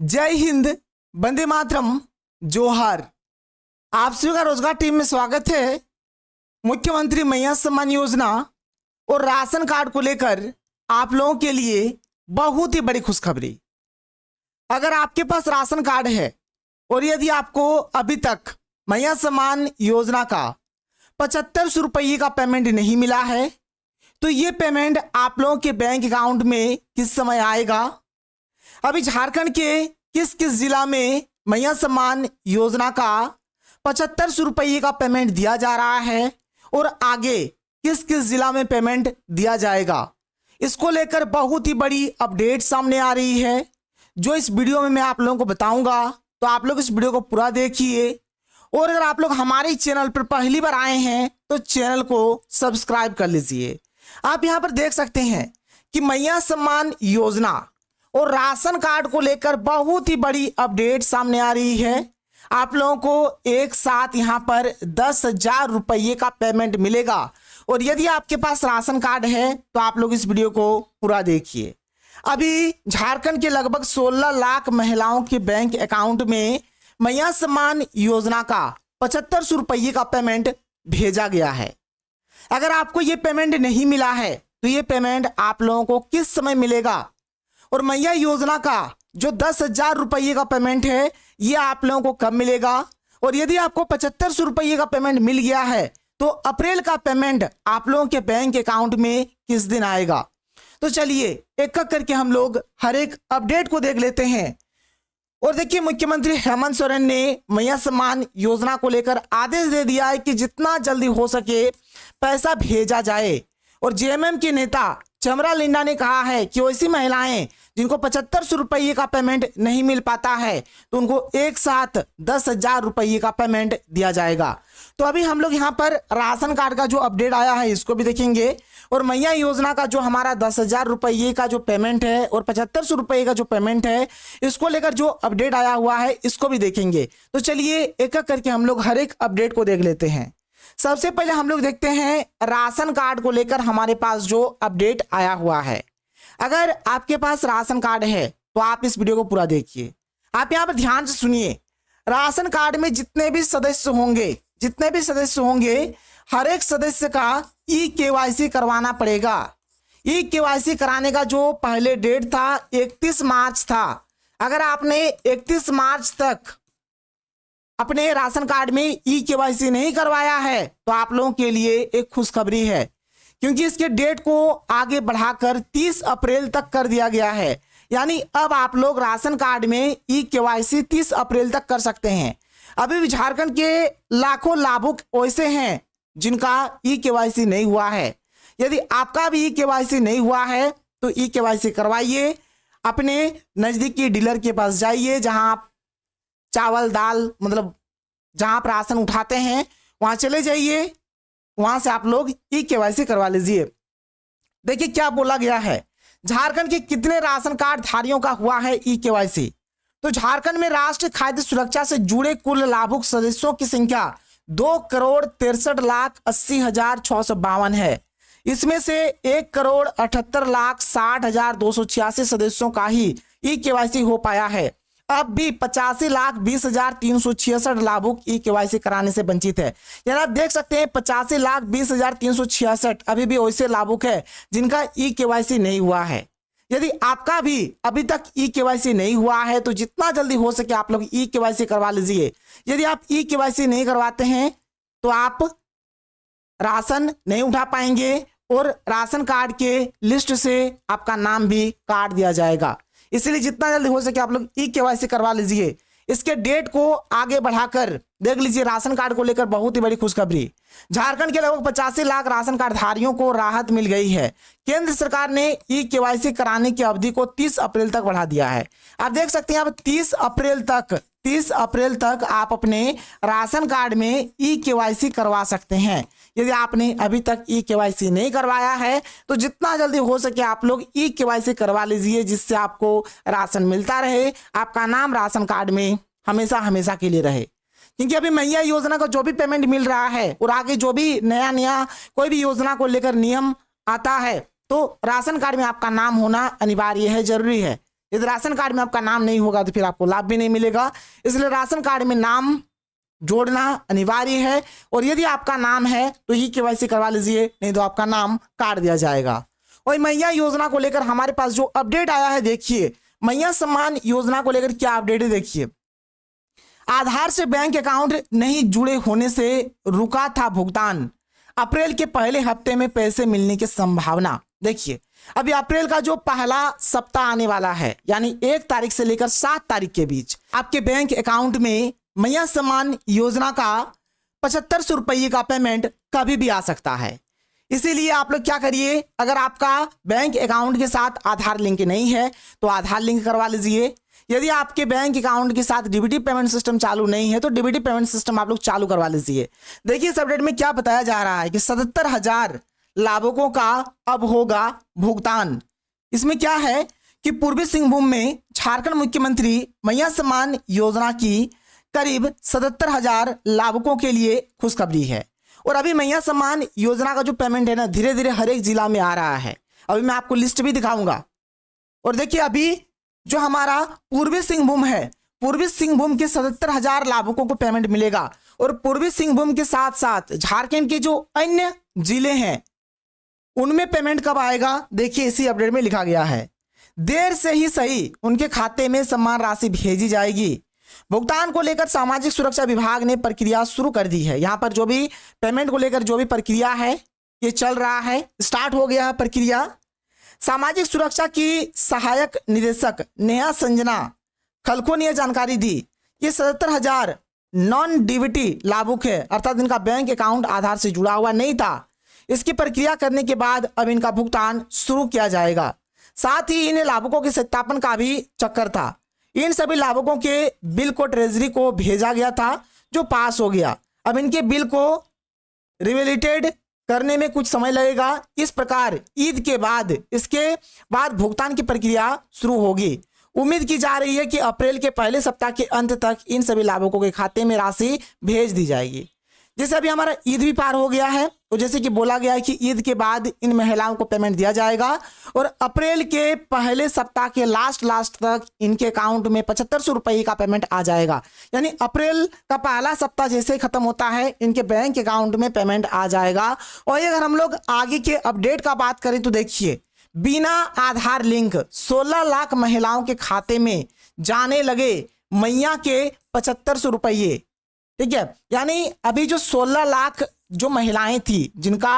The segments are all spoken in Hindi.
जय हिंद, वंदे मातरम, जोहार। आप सभी का रोजगार टीम में स्वागत है। मुख्यमंत्री मैया सम्मान योजना और राशन कार्ड को लेकर आप लोगों के लिए बहुत ही बड़ी खुशखबरी। अगर आपके पास राशन कार्ड है और यदि आपको अभी तक मैया सम्मान योजना का 7500 रुपये का पेमेंट नहीं मिला है तो ये पेमेंट आप लोगों के बैंक अकाउंट में किस समय आएगा, अभी झारखंड के किस किस जिला में मैया सम्मान योजना का 7500 रुपये का पेमेंट दिया जा रहा है और आगे किस किस जिला में पेमेंट दिया जाएगा, इसको लेकर बहुत ही बड़ी अपडेट सामने आ रही है जो इस वीडियो में मैं आप लोगों को बताऊंगा। तो आप लोग इस वीडियो को पूरा देखिए और अगर आप लोग हमारे चैनल पर पहली बार आए हैं तो चैनल को सब्सक्राइब कर लीजिए। आप यहां पर देख सकते हैं कि मैया सम्मान योजना और राशन कार्ड को लेकर बहुत ही बड़ी अपडेट सामने आ रही है। आप लोगों को एक साथ यहां पर 10,000 रुपये का पेमेंट मिलेगा और यदि आपके पास राशन कार्ड है तो आप लोग इस वीडियो को पूरा देखिए। अभी झारखंड के लगभग 16 लाख महिलाओं के बैंक अकाउंट में मैया सम्मान योजना का 7500 रुपये का पेमेंट भेजा गया है। अगर आपको ये पेमेंट नहीं मिला है तो ये पेमेंट आप लोगों को किस समय मिलेगा और मैया योजना का जो 10,000 रुपये का पेमेंट है ये आप लोगों को कब मिलेगा, और यदि आपको 7500 रुपये का पेमेंट मिल गया है तो अप्रैल का पेमेंट आप लोगों के बैंक अकाउंट में किस दिन आएगा। तो चलिए एक एक करके हम लोग हर एक अपडेट को देख लेते हैं। और देखिए, मुख्यमंत्री हेमंत सोरेन ने मैया सम्मान योजना को लेकर आदेश दे दिया है कि जितना जल्दी हो सके पैसा भेजा जाए। और जेएमएम के नेता चमरा लिंडा ने कहा है कि ऐसी महिलाएं जिनको 7500 रुपये का पेमेंट नहीं मिल पाता है तो उनको एक साथ 10,000 रुपये का पेमेंट दिया जाएगा। तो अभी हम लोग यहाँ पर राशन कार्ड का जो अपडेट आया है इसको भी देखेंगे और मैया योजना का जो हमारा 10,000 रुपये का जो पेमेंट है और 7500 रुपये का जो पेमेंट है इसको लेकर जो अपडेट आया हुआ है इसको भी देखेंगे। तो चलिए एक एक करके हम लोग हर एक अपडेट को देख लेते हैं। सबसे पहले हम लोग देखते हैं राशन कार्ड को लेकर हमारे पास जो अपडेट आया हुआ है। अगर आपके पास राशन कार्ड है तो आप इस वीडियो को पूरा देखिए। आप यहाँ पर ध्यान से सुनिए। राशन कार्ड में जितने भी सदस्य होंगे हर एक सदस्य का ई-केवाईसी करवाना पड़ेगा। ई-केवाईसी कराने का जो पहले डेट था 31 मार्च था। अगर आपने 31 मार्च तक अपने राशन कार्ड में ई-केवाईसी नहीं करवाया है तो आप लोगों के लिए एक खुशखबरी है, क्योंकि इसके डेट को आगे बढ़ाकर 30 अप्रैल तक कर दिया गया है। यानी अब आप लोग राशन कार्ड में ई-केवाईसी 30 अप्रैल तक कर सकते हैं। अभी भी झारखंड के लाखों लाभुक ऐसे हैं जिनका ई-केवाईसी नहीं हुआ है। यदि आपका भी ई-केवाईसी नहीं हुआ है तो ई-केवाईसी करवाइए। अपने नजदीकी डीलर के पास जाइए, जहां आप चावल दाल मतलब जहां आप राशन उठाते हैं वहां चले जाइए, वहां से आप लोग ई-केवाईसी करवा लीजिए। देखिए क्या बोला गया है, झारखंड के कितने राशन कार्ड धारियों का हुआ है ई-केवाईसी। तो झारखंड में राष्ट्रीय खाद्य सुरक्षा से जुड़े कुल लाभुक सदस्यों की संख्या 2,63,80,652 है। इसमें से 1,78,60,286 सदस्यों का ही ई-केवाईसी हो पाया है। अब भी 85,20,366 लाभुक ई-केवाईसी कराने से वंचित है। यानी आप देख सकते हैं 85,20,366 अभी भी वैसे लाभुक है जिनका ई-केवाईसी नहीं हुआ है। यदि आपका भी अभी तक ई-केवाईसी नहीं हुआ है तो जितना जल्दी हो सके आप लोग ई-केवाईसी करवा लीजिए। यदि आप ई-केवाईसी नहीं करवाते हैं तो आप राशन नहीं उठा पाएंगे और राशन कार्ड के लिस्ट से आपका नाम भी काट दिया जाएगा। इसलिए जितना जल्दी हो सके आप लोग ई-केवाईसी करवा लीजिए। इसके डेट को आगे बढ़ाकर देख लीजिए। राशन कार्ड को लेकर बहुत ही बड़ी खुशखबरी। झारखंड के लगभग 85 लाख राशन कार्ड धारियों को राहत मिल गई है। केंद्र सरकार ने ई-केवाईसी कराने की अवधि को 30 अप्रैल तक बढ़ा दिया है। आप देख सकते हैं अब 30 अप्रैल तक आप अपने राशन कार्ड में ई-केवाईसी करवा सकते हैं। यदि आपने अभी तक ई-केवाईसी नहीं करवाया है तो जितना जल्दी हो सके आप लोग ई-केवाईसी करवा लीजिए, जिससे आपको राशन मिलता रहे, आपका नाम राशन कार्ड में हमेशा हमेशा के लिए रहे। क्योंकि अभी मैया योजना का जो भी पेमेंट मिल रहा है और आगे जो भी नया कोई भी योजना को लेकर नियम आता है तो राशन कार्ड में आपका नाम होना अनिवार्य है, जरूरी है। यदि राशन कार्ड में आपका नाम नहीं होगा तो फिर आपको लाभ भी नहीं मिलेगा। इसलिए राशन कार्ड में नाम जोड़ना अनिवार्य है, और यदि आपका नाम है तो ही केवाईसी करवा लीजिए, नहीं तो आपका नाम काट दिया जाएगा। और मैया योजना को लेकर हमारे पास जो अपडेट आया है, देखिए मैया सम्मान योजना को लेकर क्या अपडेट है। देखिए, आधार से बैंक अकाउंट नहीं जुड़े होने से रुका था भुगतान, अप्रैल के पहले हफ्ते में पैसे मिलने की संभावना। देखिए, अभी अप्रैल का जो पहला सप्ताह आने वाला है, यानी 1 तारीख से लेकर 7 तारीख के बीच आपके बैंक अकाउंट में मैया सम्मान योजना का 7500 रुपये का पेमेंट कभी भी आ सकता है। इसीलिए आप लोग क्या करिए, अगर आपका बैंक अकाउंट के साथ आधार लिंक नहीं है तो आधार लिंक करवा लीजिए। यदि आपके बैंक अकाउंट के साथ डीबीटी पेमेंट सिस्टम चालू नहीं है तो डीबीटी पेमेंट सिस्टम आप लोग चालू करवा लीजिए। देखिए, इस अपडेट में क्या बताया जा रहा है कि 77,000 लाभुकों का अब होगा भुगतान। इसमें क्या है कि पूर्वी सिंहभूम में झारखंड मुख्यमंत्री मैया सम्मान योजना की करीब 77,000 लाभुकों के लिए खुशखबरी है। और अभी मैया सम्मान योजना का जो पेमेंट है ना, धीरे धीरे हर एक जिला में आ रहा है। अभी मैं आपको लिस्ट भी दिखाऊंगा। और देखिए, अभी जो हमारा पूर्वी सिंहभूम है, पूर्वी सिंहभूम के 77,000 लाभुकों को पेमेंट मिलेगा। और पूर्वी सिंहभूम के साथ साथ झारखंड के जो अन्य जिले हैं उनमें पेमेंट कब आएगा, देखिए इसी अपडेट में लिखा गया है। देर से ही सही उनके खाते में सम्मान राशि भेजी जाएगी। भुगतान को लेकर सामाजिक सुरक्षा विभाग ने प्रक्रिया शुरू कर दी है। यहाँ पर जो भी पेमेंट को लेकर जो भी प्रक्रिया है ये चल रहा है, स्टार्ट हो गया है प्रक्रिया। सामाजिक सुरक्षा की सहायक निदेशक नेहा संजना खलखो ने यह जानकारी दी। ये 77,000 नॉन डीबीटी लाभुक है, अर्थात इनका बैंक अकाउंट आधार से जुड़ा हुआ नहीं था। इसकी प्रक्रिया करने के बाद अब इनका भुगतान शुरू किया जाएगा। साथ ही इन्हें लाभुकों के सत्यापन का भी चक्कर था। इन सभी लाभुकों के बिल को ट्रेजरी को भेजा गया था जो पास हो गया। अब इनके बिल को रिवेलिटेड करने में कुछ समय लगेगा। इस प्रकार ईद के बाद इसके बाद भुगतान की प्रक्रिया शुरू होगी। उम्मीद की जा रही है कि अप्रैल के पहले सप्ताह के अंत तक इन सभी लाभुकों के खाते में राशि भेज दी जाएगी। जैसे अभी हमारा ईद भी पार हो गया है, तो जैसे कि बोला गया है कि ईद के बाद इन महिलाओं को पेमेंट दिया जाएगा और अप्रैल के पहले सप्ताह के लास्ट तक इनके अकाउंट में 7500 रुपये का पेमेंट आ जाएगा। यानी अप्रैल का पहला सप्ताह जैसे ही खत्म होता है इनके बैंक अकाउंट में पेमेंट आ जाएगा। और अगर हम लोग आगे के अपडेट का बात करें तो देखिए, बिना आधार लिंक 16 लाख महिलाओं के खाते में जाने लगे मैया के 7500 रुपये। ठीक है, यानी अभी जो 16 लाख जो महिलाएं थी जिनका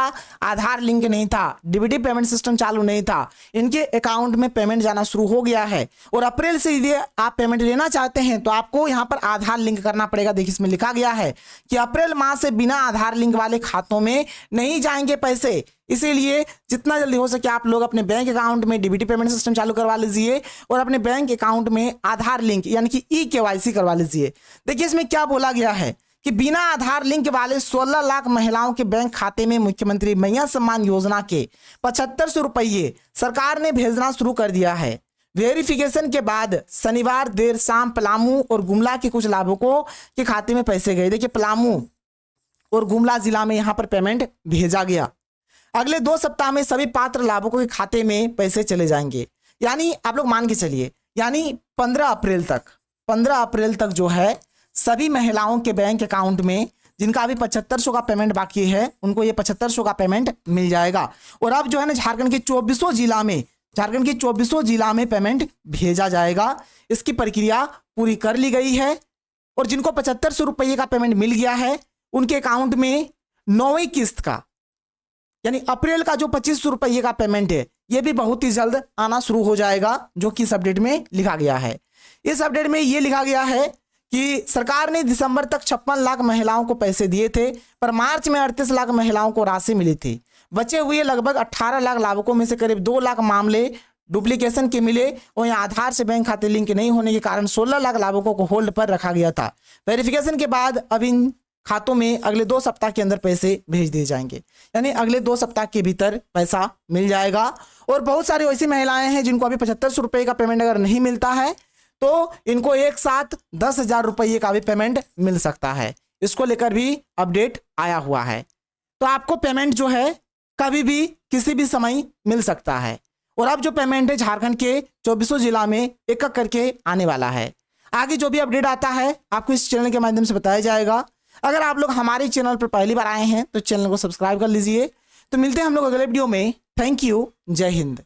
आधार लिंक नहीं था, डीबीटी पेमेंट सिस्टम चालू नहीं था, इनके अकाउंट में पेमेंट जाना शुरू हो गया है। और अप्रैल से यदि आप पेमेंट लेना चाहते हैं तो आपको यहां पर आधार लिंक करना पड़ेगा। देखिए, इसमें लिखा गया है कि अप्रैल माह से बिना आधार लिंक वाले खातों में नहीं जाएंगे पैसे। इसीलिए जितना जल्दी हो सके आप लोग अपने बैंक अकाउंट में डीबीटी पेमेंट सिस्टम चालू करवा लीजिए और अपने बैंक अकाउंट में आधार लिंक यानी कि ई-केवाईसी करवा लीजिए। देखिए, इसमें क्या बोला गया है कि बिना आधार लिंक वाले 16 लाख महिलाओं के बैंक खाते में मुख्यमंत्री मैया सम्मान योजना के 7500 रुपये सरकार ने भेजना शुरू कर दिया है। वेरिफिकेशन के बाद शनिवार देर शाम पलामू और गुमला के कुछ लाभुकों के खाते में पैसे गए। देखिए, पलामू और गुमला जिला में यहाँ पर पेमेंट भेजा गया। अगले 2 सप्ताह में सभी पात्र लाभुकों के खाते में पैसे चले जाएंगे। यानी आप लोग मान के चलिए, यानी 15 अप्रैल तक जो है सभी महिलाओं के बैंक अकाउंट में जिनका अभी 7500 का पेमेंट बाकी है उनको ये 7500 का पेमेंट मिल जाएगा। और अब जो है ना झारखंड के 24 जिला में पेमेंट भेजा जाएगा। इसकी प्रक्रिया पूरी कर ली गई है और जिनको 7500 रुपये का पेमेंट मिल गया है उनके अकाउंट में 9वीं किस्त का यानी अप्रैल का जो 2500 रुपये का पेमेंट है ये भी बहुत ही जल्द आना शुरू हो जाएगा, जो कि इस अपडेट में लिखा गया है। इस अपडेट में ये लिखा गया है कि सरकार ने दिसंबर तक 56 लाख महिलाओं को पैसे दिए थे, पर मार्च में 38 लाख महिलाओं को राशि मिली थी। बचे हुए लगभग 18 लाख लाभुकों में से करीब 2 लाख मामले डुप्लीकेशन के मिले और यहाँ आधार से बैंक खाते लिंक नहीं होने के कारण 16 लाख लाभुकों को होल्ड पर रखा गया था। वेरिफिकेशन के बाद अब इन खातों में अगले 2 सप्ताह के अंदर पैसे भेज दिए जाएंगे, यानी अगले 2 सप्ताह के भीतर पैसा मिल जाएगा। और बहुत सारी ऐसी महिलाएं हैं जिनको अभी 7500 रुपये का पेमेंट अगर नहीं मिलता है तो इनको एक साथ 10,000 रुपये का भी पेमेंट मिल सकता है। इसको लेकर भी अपडेट आया हुआ है। तो आपको पेमेंट जो है कभी भी किसी भी समय मिल सकता है। और अब जो पेमेंट है झारखंड के 24 जिला में एक एक करके आने वाला है। आगे जो भी अपडेट आता है आपको इस चैनल के माध्यम से बताया जाएगा। अगर आप लोग हमारे चैनल पर पहली बार आए हैं तो चैनल को सब्सक्राइब कर लीजिए। तो मिलते हैं हम लोग अगले वीडियो में। थैंक यू, जय हिंद।